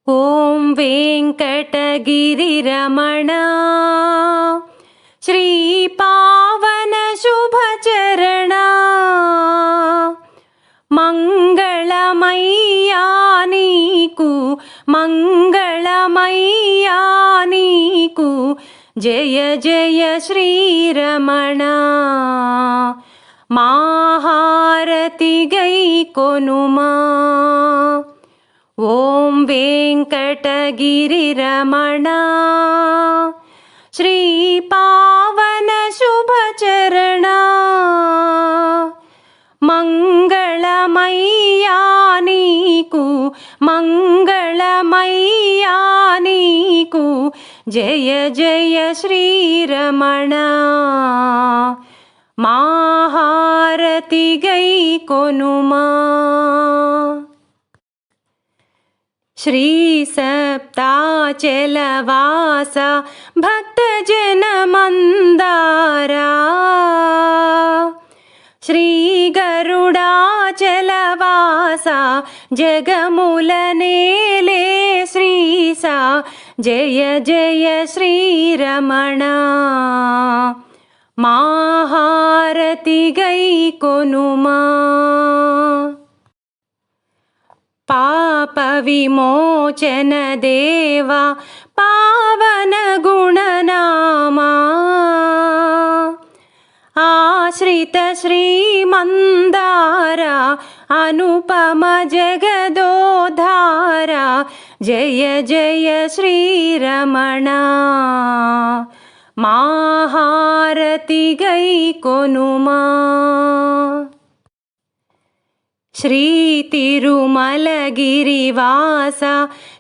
ఓం వెంకటగిరిరమణ శ్రీ పావన శుభచరణ మంగళమయ్యా నీకు మంగళమయ్యా నీకు జయ జయ శ్రీరమణ మాహారతి గై కొనుమా. ఓం వెంకటగిరిరమణ శ్రీ పావన శుభచరణ మంగళమయ్యా నీకు మంగళమయ్యా నీకు జయ జయ శ్రీరమణ మాహారతి గై కొనుమా. శ్రీ సప్తాచలవాస భక్తజన మందారా శ్రీ గరుడాచలవాస జగముల నేలే శ్రీసా జయ జయ శ్రీరమణ మాహారతి గై కొనుమా. పాప విమోచన దేవా పావన గుణనామా ఆశ్రిత శ్రీమందార అనుపమ జగదోధార జయ జయ శ్రీరమణ మాహారతి గై కొనుమా. శ్రీ తిరుమలగిరివాస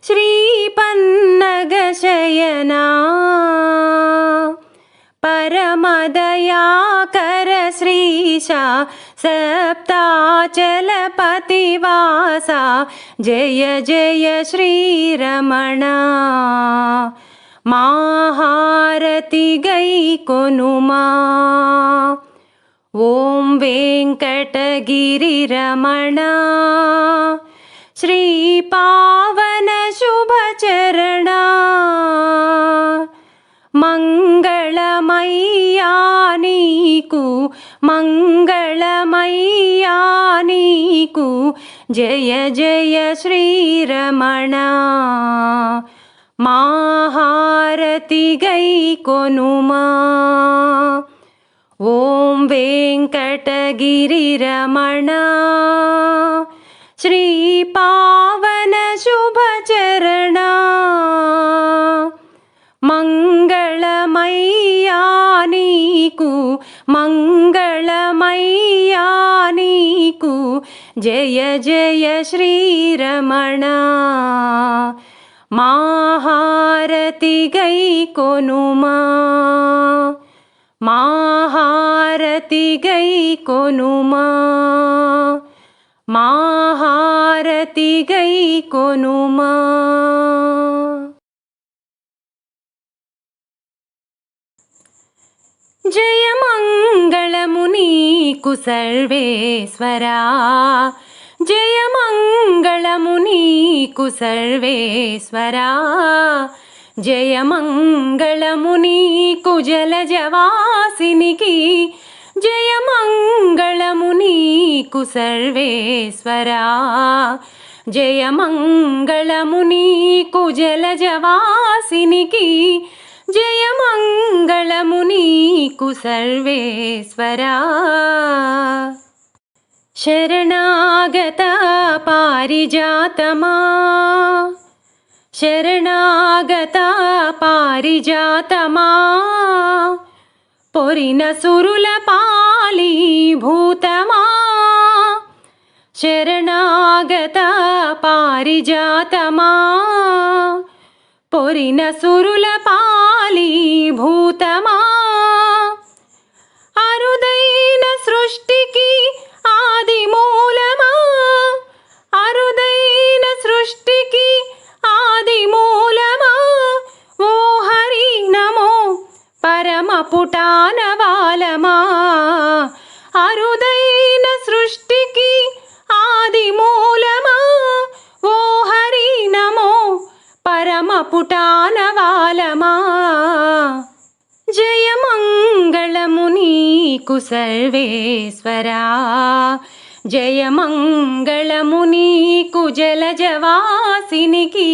శ్రీ పన్నగశయనా పరమదయాకర శ్రీశ సప్తాచలపతివాస జయ జయ శ్రీరమణ మాహారతి గై కొనుమా. ఓం వెంకటగిరిరమణ శ్రీ పావన శుభచరణ మంగళమయ్యా నీకు మంగళమయ్యా నీకు జయ జయ శ్రీరమణ మాహారతి గై కొనుమా. ఓం వెంకటగిరిరమణ శ్రీ పావన శుభచరణ మంగళమయ్యా నీకు మంగళమయ్యా నీకు జయ జయ శ్రీరమణ మాహారతి గై కొనుమా. మాహారతి గై కొనుమా మాహారతి గై కొనుమా. జయ మంగళము నీకు సర్వేశ్వరా జయ మంగళము నీకు సర్వేశ్వరా జయ మంగళము నీకు జలజవాసినికి జయ మంగళము నీకు సర్వేశ్వరా జయ మంగళము నీకు జలజవాసినికి జయ మంగళము నీకు సర్వేశ్వరా. శరణాగత పారిజాతమా శరణాగత పారిజాతమా పొరిన సురుల పాలి భూతమా శరణాగత పారిజాతమా పొరిన సురుల పాలి భూతమా అరుదైన సృష్టికి ఆది మూలమా అరుదైన సృష్టికి ఆది మూలమా ఓ హరి నమో పరమ పుటానవాలమా అరుదైన సృష్టికి ఆది మూలమా ఓ హరి నమో పుటానవాలమా. జయమంగళము నీకు సర్వేశ్వరా, జయమంగళము నీకు జలజవాసినికి,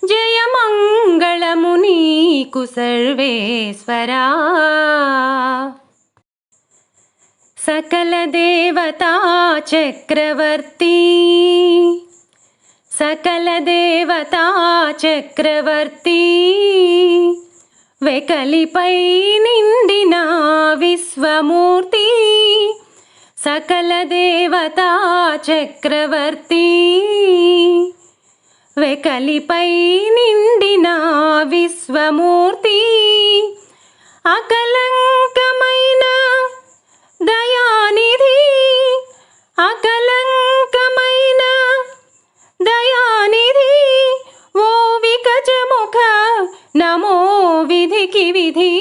జయమంగళము నీకు సర్వేశ్వరా. సకల దేవతా చక్రవర్తి, సకల దేవతా చక్రవర్తి, వెకలిపై నిండిన విశ్వమూర్తి, సకల దేవతా చక్రవర్తి, వెకలిపై నిండిన విశ్వమూర్తి, అకలంకమైన దయానిధి, అకలంకమైన దయానిధి, ఓ వికచముఖ నమో విధికి విధి,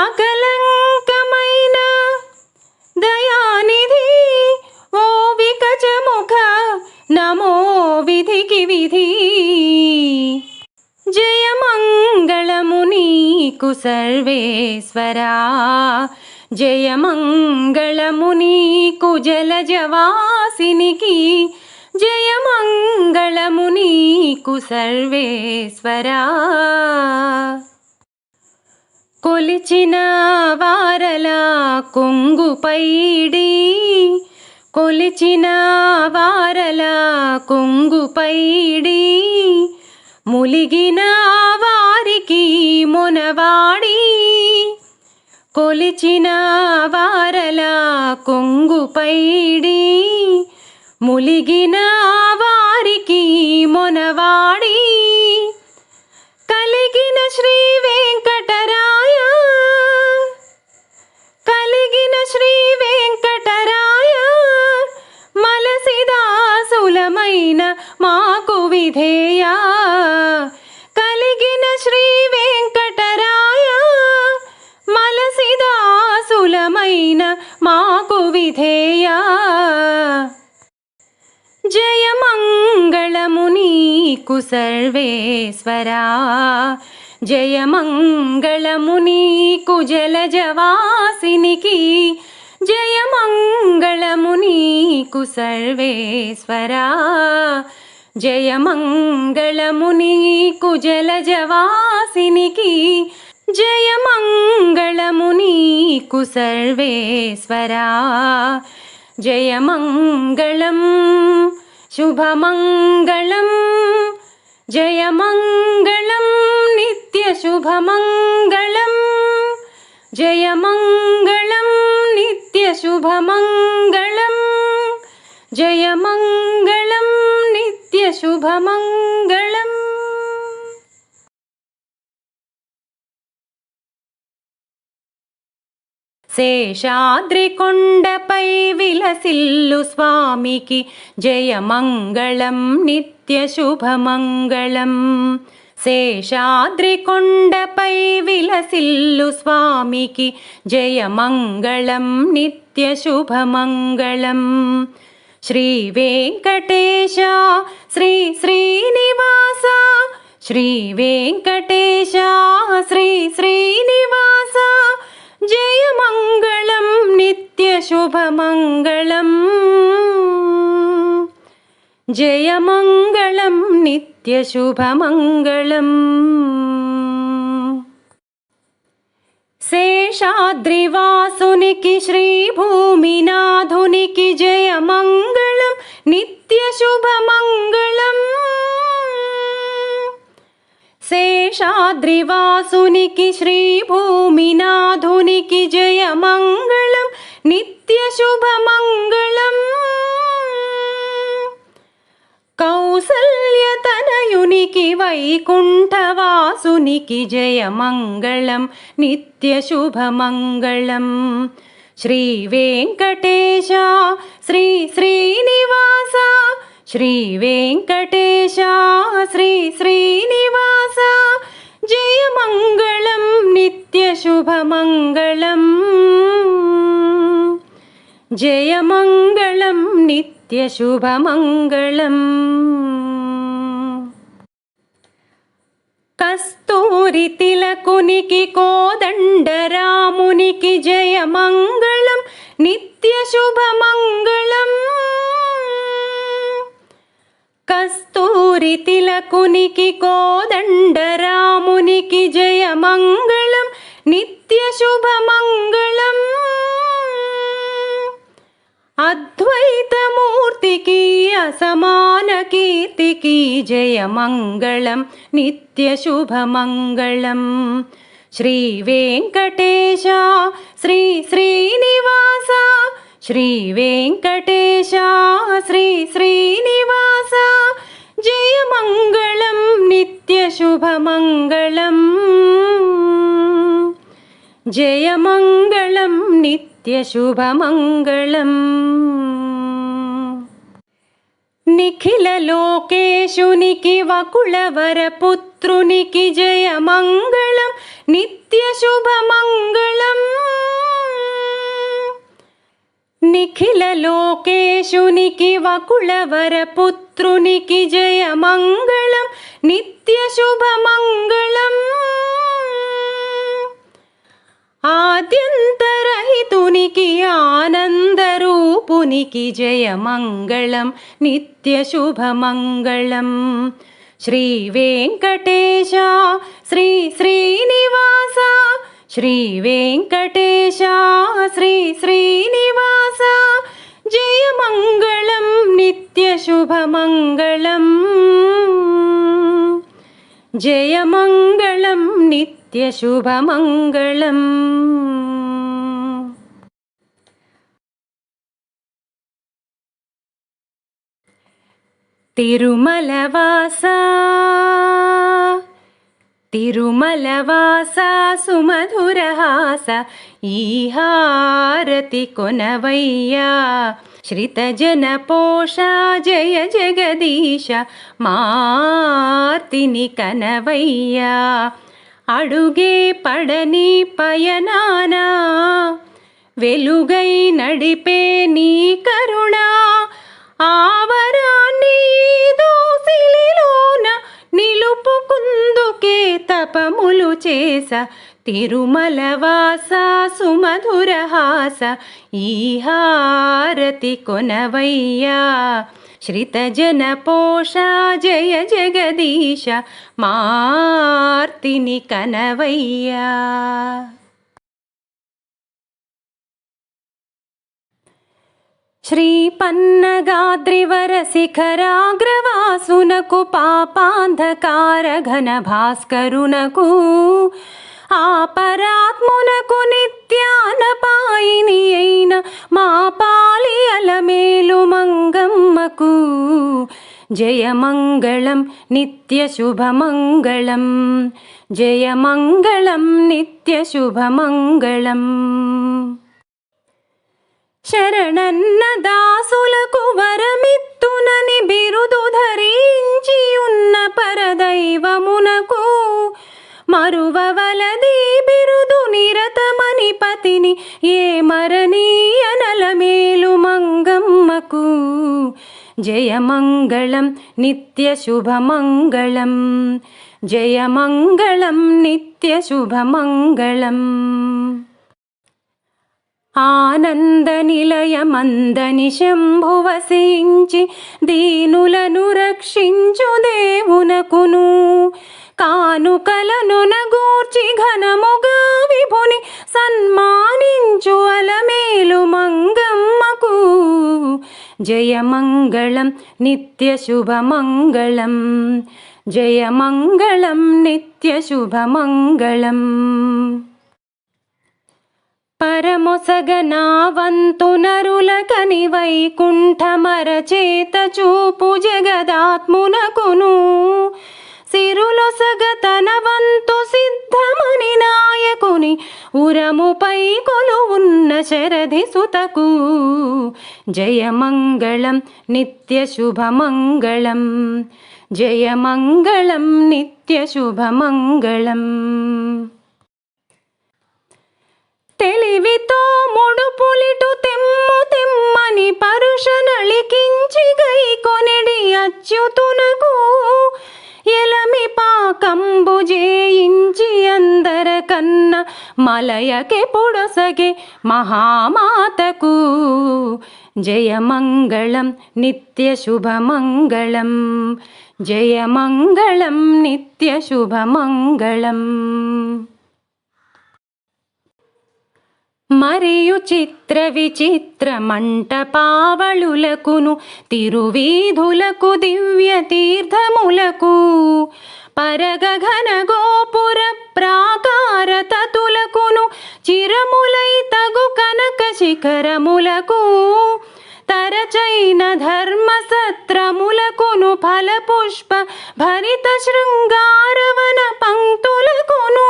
అకలంకమైన దయానిధి, ఓ వికచముఖ నమో విధికి విధి. జయమంగళము నీకు సర్వేశ్వరా, జయమంగళము నీకు జలజవాసినికి, జయమంగళము నీకు సర్వేశ్వరా. కొలిచిన వారల కొంగుపైడి, కొలిచిన వారల కొంగుపైడి, ములిగిన వారికి మొనవాడి, కొలిచిన వారల కొంగుపైడి, ములిగిన వారికి మొనవాడి, కలిగిన శ్రీ వెంకటరాయ, కలిగిన శ్రీ వెంకటరాయ, మలసిదాసులమైన మాకు విధేయ, కలిగిన శ్రీ వెంకటరాయ, మలసిదాసులమైన మాకు విధేయ. జయమంగళము నీకు సర్వేశ్వరా, జయమంగళము నీకు జలజవాసినికి, జయమంగళము నీకు సర్వేశ్వరా, జయమంగళము నీకు జలజవాసినికి, జయమంగళము నీకు సర్వేశ్వరా. జయమంగళం శుభమంగళం, జయమంగళం నిత్యశుభమంగళం, జయమంగళం నిత్యశుభమంగళం, జయమంగళం నిత్యశుభమంగళం. శేషాద్రి కొండపై విలసిల్లు స్వామికి, జయమంగళం నిత్యశుభమంగళం. శేషాద్రి కొండపై విలసిల్లు స్వామికి, జయమంగళం నిత్యశుభమంగళం. శ్రీ వెంకటేశ శ్రీ శ్రీనివాస, శ్రీ వెంకటేశ శ్రీ శ్రీనివాస, జయమంగళం నిత్యశుభమంగళం, జయమంగళం నిత్యశుభమంగళం. శేషాద్రివాసునికి శ్రీభూమినాథునికి, జయమంగళం నిత్యశుభమంగళం. శేషాద్రివాసునికి శ్రీభూమినాథునికి, జయమంగళం నిత్యశుభమంగళం. కౌసల్యతనయునికి వైకుంఠవాసునికి, జయమంగళం నిత్యశుభమంగళం. శ్రీ వెంకటేశ శ్రీ శ్రీనివాస, శ్రీ వెంకటేశ శ్రీ శ్రీనివాస, జయమంగళం నిత్యశుభమంగళం, జయమంగళం నిత్యశుభమంగళం. కస్తూరి తిలకునికి కోదండరామునికి జయమంగళం నిత్య శుభమంగళం. కస్తూరి తిలకునికి కోదండరామునికి జయమంగళం నిత్య శుభమంగళం. అద్వైతమూర్తికి అసమాన కీర్తికి జయమంగళం నిత్య శుభమంగళం. శ్రీ వెంకటేశ శ్రీ శ్రీనివాస శ్రీ వెంకటేశ శ్రీ శ్రీనివాస జయమంగళం నిత్య శుభమంగళం. జయమంగళం నిత్య శుభమంగళం. నిఖిల లోకేశునికి వకుళవర పుత్రునికి జయమంగళం నిత్య శుభమంగళం. నిఖిల లోకేశునికి వకుళవర పుత్రునికి జయమంగళం నిత్య శుభమంగళం. ఆద్యంతరహితునికి ఆనందరూపునికి జయమంగళం నిత్య శుభమంగళం. శ్రీ వెంకటేశ శ్రీ శ్రీనివాస శ్రీ వెంకటేశ శ్రీ శ్రీనివాస జయమంగళం నిత్య శుభమంగళం. జయమంగళం నిత్య శుభమంగళం. తిరుమలవాస తిరుమలవాస సుమధురహాస ఈ హారతి కొనవయ్యా. శ్రితజన పోష జయ జగదీశ మార్తిని కనవయ్యా. అడుగే పడని పయనానా వెలుగై నడిపే నీ కరుణ ఆవరాన్ని దోసిలిలోన నిలుపుకుందుకే తపములు చేస. తిరుమలవాస సుమధురహాస ఈ హారతి కొనవయ్యా. శ్రితజన పోష జయ జగదీశ మార్తిని కనవయ్యా. శ్రీ పన్నగాద్రివర శిఖరాగ్రవాసునకు పాపాంధకార ఘన భాస్కరునకు ఆపరాత్మునకు నిత్యానపాయిని అయిన మా పాలి అలమేలు మంగమ్మకు జయమంగళం నిత్య శుభమంగళం. జయమంగళం నిత్య శుభమంగళం. శరణన్న దాసులకు వరమిత్తునని బిరుదు ధరించి ఉన్న పరదైవమునకు మరువవలది బిరుదు నిరతమని పతిని ఏ మరణీయనలమేలు మంగమ్మకు జయమంగళం నిత్య శుభమంగళం. జయమంగళం నిత్య శుభమంగళం. ఆనంద నిలయమందని శంభువసించి దీనులను రక్షించు దేవునకును కానుకలను నగూర్చి ఘనముగా విభుని సన్మానించు అలమేలు మంగమ్మకు జయమంగళం నిత్య శుభమంగళం. జయమంగళం నిత్య శుభమంగళం. పరమొసగనా వంతు నరులకని వైకుంఠమరచేత చూపు జగదాత్మునకును సిరులొసగ తన వంతు సిద్ధమని నాయకుని ఉరముపై కొలువున్న శరధి సుతకు జయమంగళం నిత్య శుభమంగళం. జయమంగళం నిత్య శుభమంగళం. తెలివితో ముడుపులిటు తెమ్ము తెమ్మని పరుష నళికించి గై కొనిడి అచ్యుతునకు ఎలమి పాకంబు మలయకే పొడొసగే మహామాతకు జయమంగళం నిత్యశుభమంగళం జయమంగళం నిత్యశుభమంగళం. మరియు చిత్ర విచిత్ర మంటపావళులకును తిరువీధులకు దివ్య తీర్థములకు పరగఘన గోపుర ప్రాకార తతులకును చిరములై తగు కనక శిఖరములకు తరచైన ధర్మ సత్రములకును ఫల పుష్ప భరిత శృంగారవన పంక్తులకును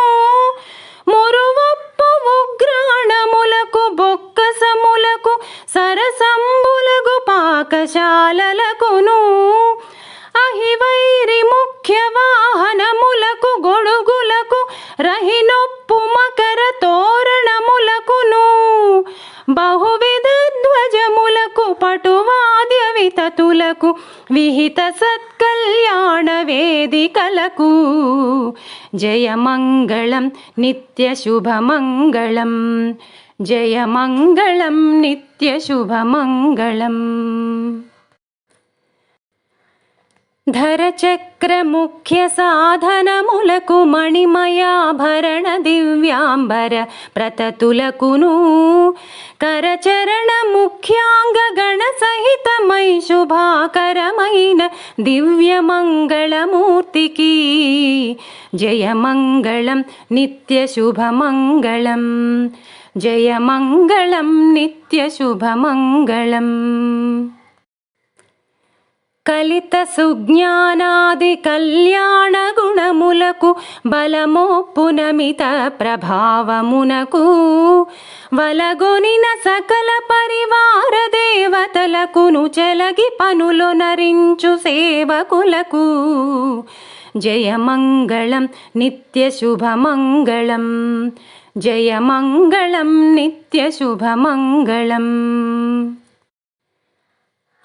మురువప్పు ఉగ్రాణములకు బొక్కసములకు సరసంబులగు పాకశాలలకును అహివైరి ముఖ్య వాహనములకు గొడుగులకు రహినొప్పు మకర తోరణములకును బహువిధ ధ్వజములకు పటువాద్య వితతులకు విహిత సత్కల్యాణ వేదికలకు జయమంగళం నిత్యశుభమంగళం జయమంగళం నిత్యశుభమంగళం. ధరచక్ర ముఖ్య సాధనములకు మణిమయాభరణ దివ్యాంబర ప్రతతులకును కరచరణ ముఖ్యాంగ గణ సహితమై శుభాకరమైన దివ్యమంగళమూర్తికి జయమంగళం నిత్యశుభమంగళం జయమంగళం నిత్యశుభమంగళం. కలిత సుజ్ఞానాది కళ్యాణ గుణములకు బలమోప్పునమిత ప్రభావమునకు వలగొనిన సకల పరివార దేవతలకును చెలగి పనులు నరించు సేవకులకు జయమంగళం నిత్యశుభమంగళం జయమంగళం నిత్యశుభమంగళం.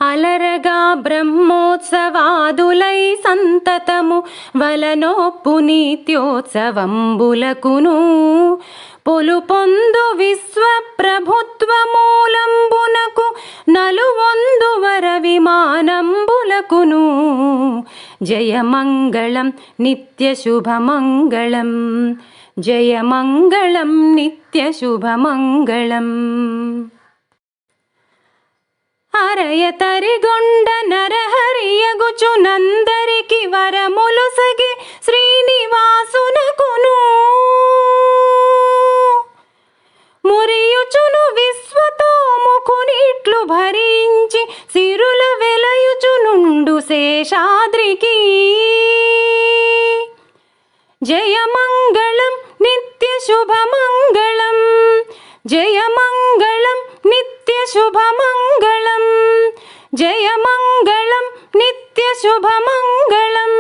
అలరగా బ్రహ్మోత్సవాదులై సంతతము వలనొప్పు నీత్యోత్సవంబులకును పొలు పొందు విశ్వప్రభుత్వ మూలంబునకు నలువొందు వర విమానంబులకును జయమంగళం నిత్యశుభమంగళం జయమంగళం నిత్యశుభమంగళం. అరయతరిగొండ నరహరియగుచు నందరికి వరములు సగి శ్రీనివాసునకును మురియుచును విశ్వతోముకునిట్లు భరించి సిరుల వెలయుచునుండు శేషాద్రికి జయమంగళం నిత్యశుభమంగళం జయమంగళం నిత్యశుభమంగళం జయమంగళం నిత్యశుభమంగళం.